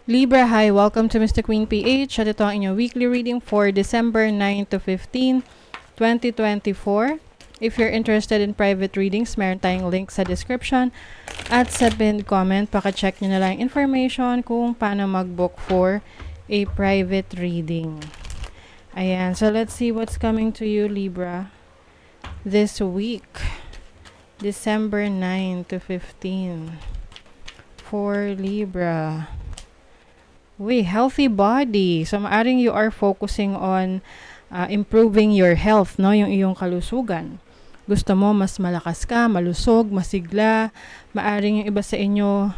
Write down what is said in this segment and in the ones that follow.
Libra, hi! Welcome to Mr. Queen PH. At ito ang inyong weekly reading for December 9 to 15, 2024. If you're interested in private readings, meron tayong link sa description at sa pinned comment. Paka-check nyo na lang information kung paano mag-book for a private reading. Ayan, so let's see what's coming to you, Libra, this week, December 9 to 15, for Libra. Uy, healthy body. So, maaring you are focusing on improving your health, no? Yung iyong kalusugan. Gusto mo mas malakas ka, malusog, masigla. Maaring yung iba sa inyo,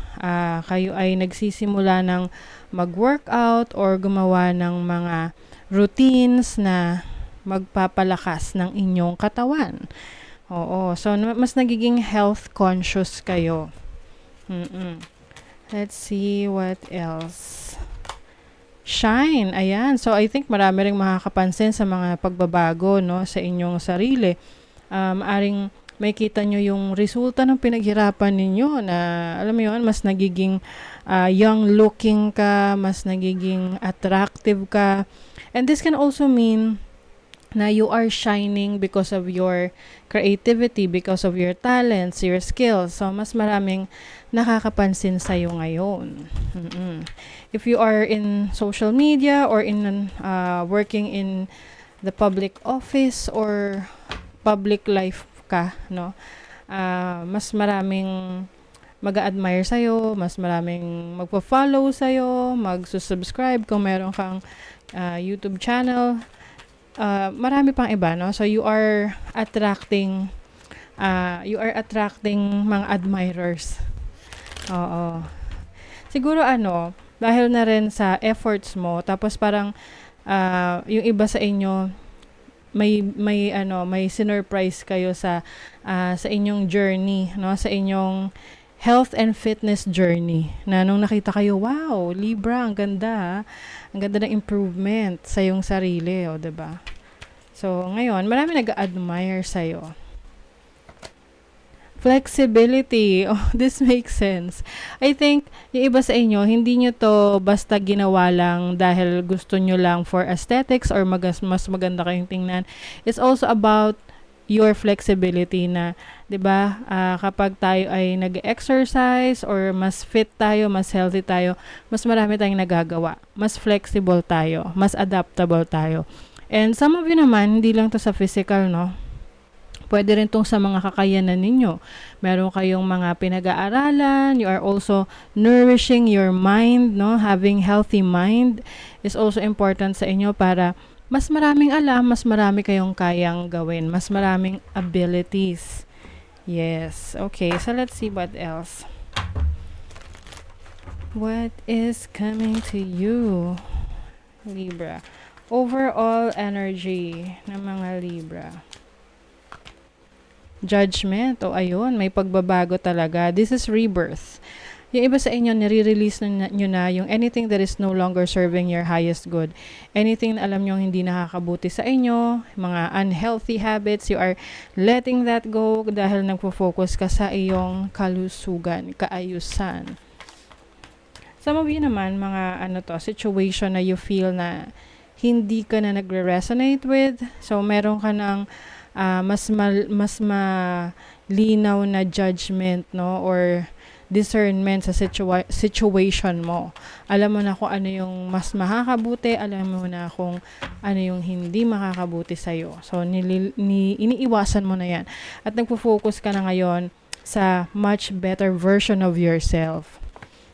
kayo ay nagsisimula ng mag-workout or gumawa ng mga routines na magpapalakas ng inyong katawan. Oo. So, mas nagiging health conscious kayo. Let's see what else. Shine, ayan. So, I think marami ring makakapansin sa mga pagbabago, no, sa inyong sarili. Maaring may kita nyo yung resulta ng pinaghirapan ninyo na, alam mo yun, mas nagiging young looking ka, mas nagiging attractive ka. And this can also mean na you are shining because of your creativity, because of your talents, your skills. So, mas maraming nakakapansin sa'yo ngayon. If you are in social media or in working in the public office or public life ka, no? Mas maraming mag-a-admire sa'yo, mas maraming magpa-follow sa'yo, mag-subscribe kung meron kang YouTube channel. Marami pang iba, no? So you are attracting mga admirers. Oo. Siguro dahil na rin sa efforts mo, tapos parang yung iba sa inyo may sinurprise kayo sa inyong journey, no? Sa inyong health and fitness journey. Na nung nakita kayo, wow, Libra, ang ganda. Ang ganda ng improvement sa iyong sarili, o 'di ba? So, ngayon, marami nag-admire sa iyo. Flexibility. Oh, this makes sense. I think, yung iba sa inyo, hindi nyo to basta ginawa lang dahil gusto nyo lang for aesthetics or mas maganda kayong tingnan. It's also about your flexibility na, 'di ba? Kapag tayo ay nag-exercise or mas fit tayo, mas healthy tayo, mas marami tayong nagagawa. Mas flexible tayo, mas adaptable tayo. And some of you naman, hindi lang to sa physical, no? Pwede rin tong sa mga kakayanan ninyo. Meron kayong mga pinag-aaralan, you are also nourishing your mind, no? Having healthy mind is also important sa inyo para mas maraming alam, mas marami kayong kayang gawin, mas maraming abilities. Yes. Okay, so let's see what else. What is coming to you, Libra? Overall energy ng mga Libra. Judgment. O ayun, may pagbabago talaga. This is rebirth. Yung iba sa inyo, nire-release nyo na yung anything that is no longer serving your highest good. Anything na alam nyo hindi nakakabuti sa inyo, mga unhealthy habits, you are letting that go dahil nagpo-focus ka sa iyong kalusugan, kaayusan. Some of you naman, mga situation na you feel na hindi ka na nagre-resonate with. So, meron ka ng mas malinaw na judgment, no, or discernment sa situation mo. Alam mo na kung ano yung mas makakabuti, alam mo na kung ano yung hindi makakabuti sa'yo. So, iniiwasan mo na yan. At nagpo-focus ka na ngayon sa much better version of yourself.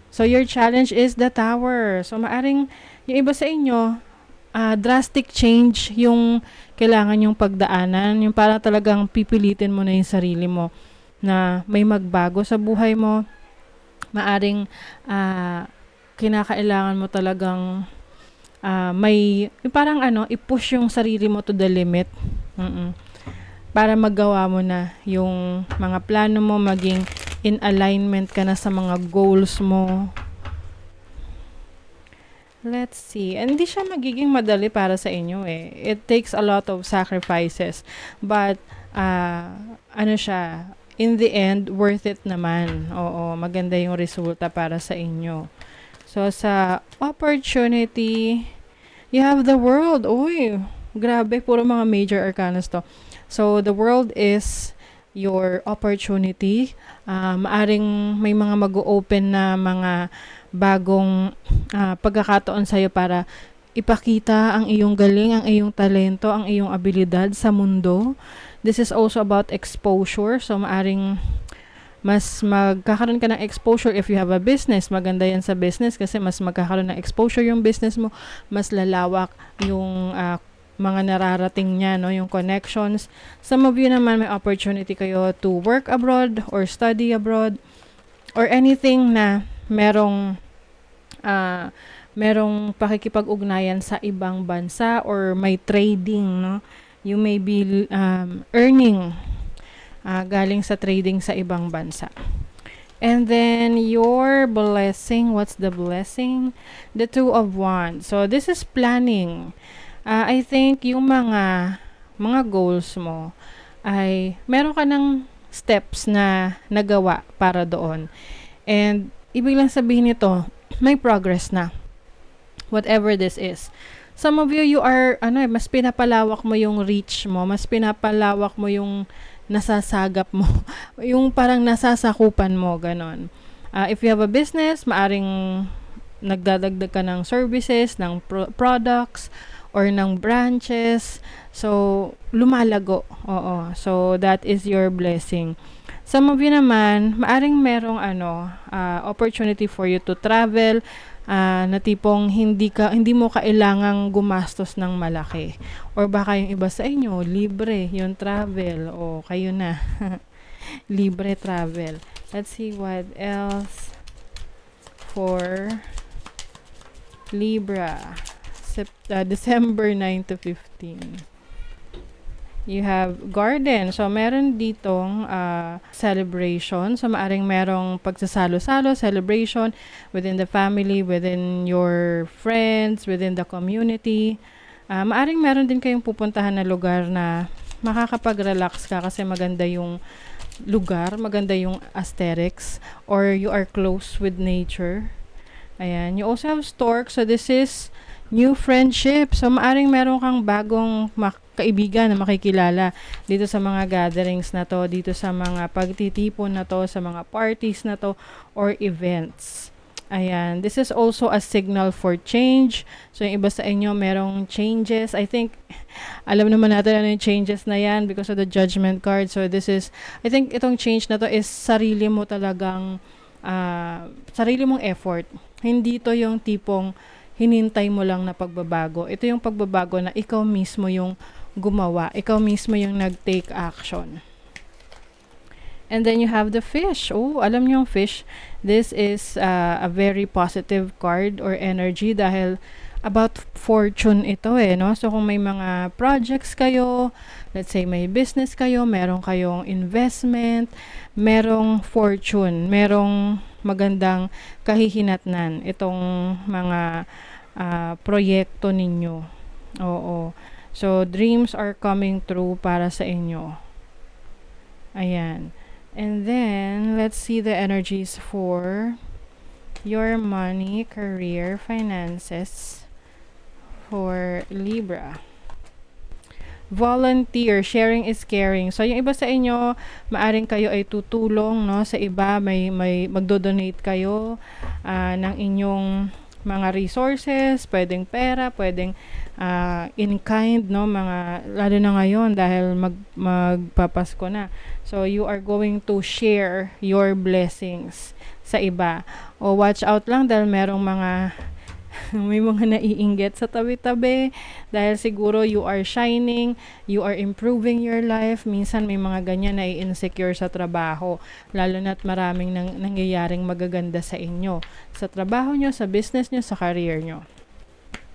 So, your challenge is the tower. So, maaring yung iba sa inyo, drastic change yung kailangan yung pagdaanan, yung parang talagang pipilitin mo na yung sarili mo na may magbago sa buhay mo. Maaring kinakailangan mo talagang may parang i-push yung sarili mo to the limit. Para magawa mo na yung mga plano mo, maging in alignment ka na sa mga goals mo. Let's see. Hindi siya magiging madali para sa inyo eh. It takes a lot of sacrifices. But, in the end, worth it naman. Oo, maganda yung resulta para sa inyo. So, sa opportunity, you have the world. Uy, grabe, puro mga major arcanas to. So, the world is your opportunity. Maaring may mga mag-open na mga bagong pagkakataon sa'yo para ipakita ang iyong galing, ang iyong talento, ang iyong abilidad sa mundo. This is also about exposure. So, maaring mas magkakaroon ka ng exposure if you have a business. Maganda yan sa business kasi mas magkakaroon ng exposure yung business mo, mas lalawak yung mga nararating niya, no, yung connections. Some of you naman may opportunity kayo to work abroad or study abroad or anything na merong pakikipag-ugnayan sa ibang bansa or may trading, no. You may be earning galing sa trading sa ibang bansa. And then your blessing, what's the blessing? The Two of Wands. So this is planning. I think yung mga goals mo ay meron ka ng steps na nagawa para doon. And ibig lang sabihin nito, may progress na. Whatever this is. Some of you, you are, mas pinapalawak mo yung reach mo, mas pinapalawak mo yung nasasagap mo, yung parang nasasakupan mo, ganon. If you have a business, maaring nagdadagdag ka ng services, ng products, or ng branches. So, lumalago. Oo. So, that is your blessing. Some of you naman, maaring merong opportunity for you to travel, na tipong hindi mo kailangang gumastos ng malaki. Or baka yung iba sa inyo, libre yung travel. O, kayo na. Libre travel. Let's see what else for Libra. December 9 to 15. You have garden. So, meron ditong celebration. So, maaring merong pagsasalo-salo, celebration within the family, within your friends, within the community. Maaring meron din kayong pupuntahan na lugar na makakapag-relax ka kasi maganda yung lugar, maganda yung aesthetics, or you are close with nature. Ayan. You also have stork. So, this is new friendship. So, maaring meron kang bagong kaibigan na makikilala dito sa mga gatherings na to, dito sa mga pagtitipon na to, sa mga parties na to, or events. Ayan. This is also a signal for change. So, yung iba sa inyo, merong changes. I think, alam naman natin ano yung changes na yan because of the judgment card. So, this is, I think itong change na to is sarili mo talagang, sarili mong effort. Hindi to yung tipong hinintay mo lang na pagbabago. Ito yung pagbabago na ikaw mismo yung gumawa. Ikaw mismo yung nag-take action. And then you have the fish. Oh, alam niyo yung fish. This is a very positive card or energy dahil about fortune ito no? So kung may mga projects kayo, let's say may business kayo, meron kayong investment, merong fortune, merong magandang kahihinatnan itong mga proyekto ninyo. Oo. So, dreams are coming true para sa inyo. Ayan. And then, let's see the energies for your money, career, finances for Libra. Volunteer, sharing is caring. So, yung iba sa inyo, maaring kayo ay tutulong, no, sa iba, may magdo-donate kayo ng inyong mga resources, pwedeng pera, pwedeng in kind, no, mga, lalo na ngayon dahil magpapasko na. So, you are going to share your blessings sa iba. O, watch out lang dahil merong may mga naiinggit sa tabi-tabi dahil siguro you are shining, you are improving your life. Minsan may mga ganyan na insecure sa trabaho, lalo na't maraming nangyayaring magaganda sa inyo, sa trabaho nyo, sa business nyo, sa career nyo.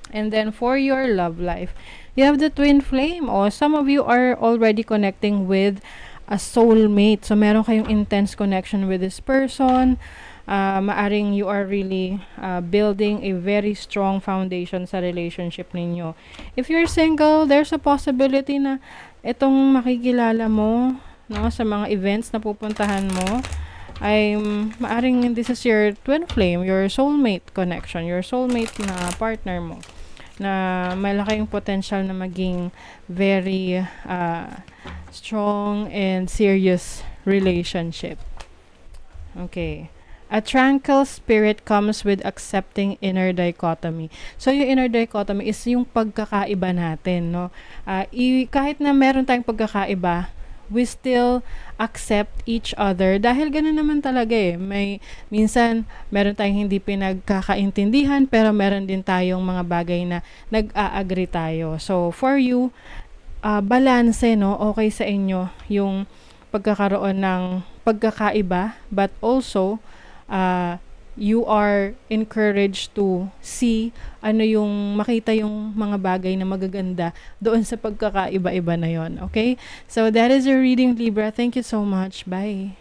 And then for your love life, you have the twin flame. O, some of you are already connecting with a soulmate. So, meron kayong intense connection with this person. Maaring you are really building a very strong foundation sa relationship ninyo. If you're single, there's a possibility na itong makikilala mo, no, sa mga events na pupuntahan mo, maaring this is your twin flame, your soulmate connection, your soulmate na partner mo, na malaking potential na maging very strong and serious relationship. Okay. A tranquil spirit comes with accepting inner dichotomy. So, yung inner dichotomy is yung pagkakaiba natin, no? Kahit na meron tayong pagkakaiba, we still accept each other dahil ganun naman talaga eh. Minsan meron tayong hindi pinagkakaintindihan pero meron din tayong mga bagay na nag-a-agree tayo. So, for you, balance, no? Okay sa inyo yung pagkakaroon ng pagkakaiba, but also you are encouraged to see makita yung mga bagay na magaganda doon sa pagkakaiba-iba na yon. Okay? So that is your reading, Libra. Thank you so much. Bye.